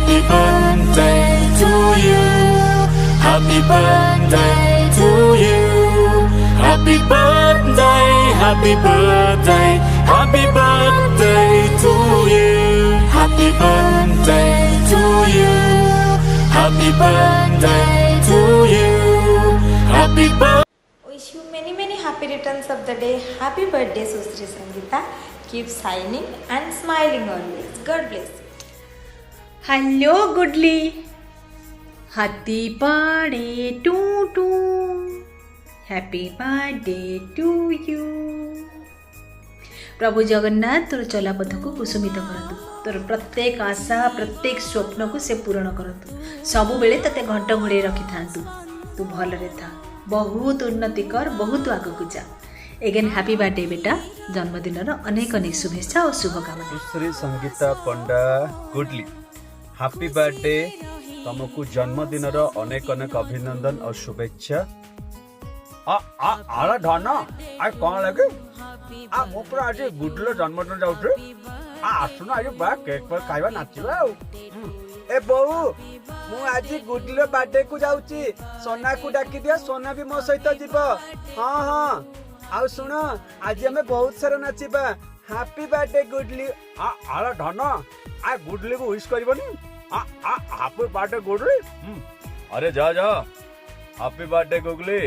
Happy birthday to you. Happy birthday to you. Happy birthday, happy birthday, happy birthday to you. Happy birthday to you. Happy birthday to you. Happy birthday. Wish you many happy returns of the day. Happy birthday, Susri Sangeeta. Keep shining and smiling always. God bless you. Hello, Goodly. Happy birthday to Happy birthday to you. प्रभु जगन्नाथ तोर चलापथ को कुसुमित करतु, तोर प्रत्येक आशा प्रत्येक स्वप्न को से पूरण करतु, सबु बेले तते घंट घोड़े रखि थांतु। तू भलरे था, बहुत उन्नति कर, बहुत आगकु जा। एगेन हैप्पी बर्थडे बेटा, जन्मदिन अनेक अनेक शुभेच्छा और शुभकामना। श्री संगीता पंडा गुडली हैप्पी बर्थडे, तुमको जन्मदिन अनेक अनेक अभिनंदन और शुभेच्छा। आला धन आज कौन लगे मो पूरा आज गुडलो जन्मदिन जाऊँ आसुन आज बा केक पर खाइबा नाचिबा ए बहु मु आज गुडलो बर्थडे को जाऊँगी सोना को डाकी दिया सोना भी मो सहित जीव हाँ हाँ आ सुन आज हमें बहुत सारा नाचिबा हैप्पी बर्थडे गुडली आला धन आ गुडली को विश करबनी हैप्पी बर्थडे गुडली अरे जा जा हैप्पी बर्थडे गुगली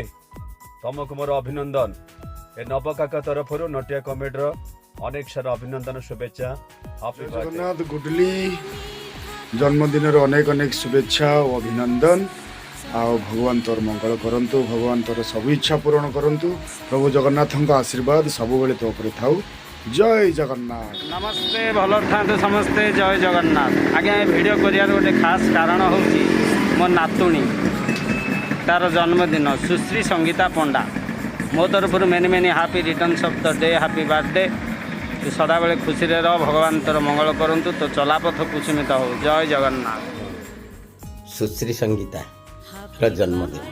तुमको मोर अभिनंदन ए नवकाका तरफ नटिया कमेडी अनेक सारा अभिनंदन शुभेच्छा हैप्पी जगन्नाथ गुडली जन्मदिन अनेक अनेक शुभेच्छा और अभिनंदन आओ भगवान तोर मंगल करंतु भगवान तोर सब इच्छा पूर्ण करंतु प्रभु जगन्नाथ आशीर्वाद सब बेले तो ऊपर थाउ जय जगन्नाथ। नमस्ते भल था समस्ते जय जगन्नाथ। आज्ञा वीडियो करियार गोटे खास कारण होची मो नातुणी तार जन्मदिन सुश्री संगीता पंडा मो तरफ many happy returns of the day happy birthday तू सदा बेले खुशी रह भगवान तोर मंगल करंतु तो चलापथ कुसुमित हो जय जगन्नाथ। सुश्री संगीता जन्मदिन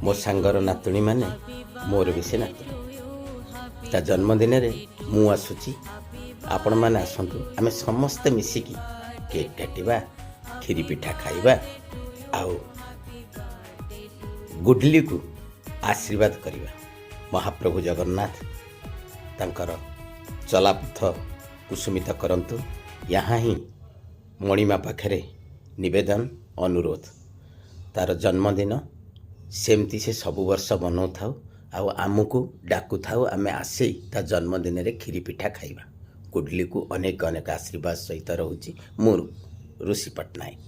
मो सांगर नातुणी माने मोर भी से नातुणी ता जन्मदिन रे मु आसुची आपण माने आसंतु आमे समस्त मिसिकी केक काटिबा खीरी पिठा खाइबा आओ गुडली को आशीर्वाद करिबा महाप्रभु जगन्नाथ तांकर चलापथ कुसुमित करंतु। यहाँ ही मणिमा पाखरे निवेदन अनुरोध तार जन्मदिन सेमती से सबु वर्ष बनाऊ थाउ आउ आमको डाकू थाउ आमे आसे ता जन्मदिन रे खीरी पिठा खाइबा। गुडली को अनेक अनेक आशीर्वाद सहित रहउची मोर ऋषि पटनायक।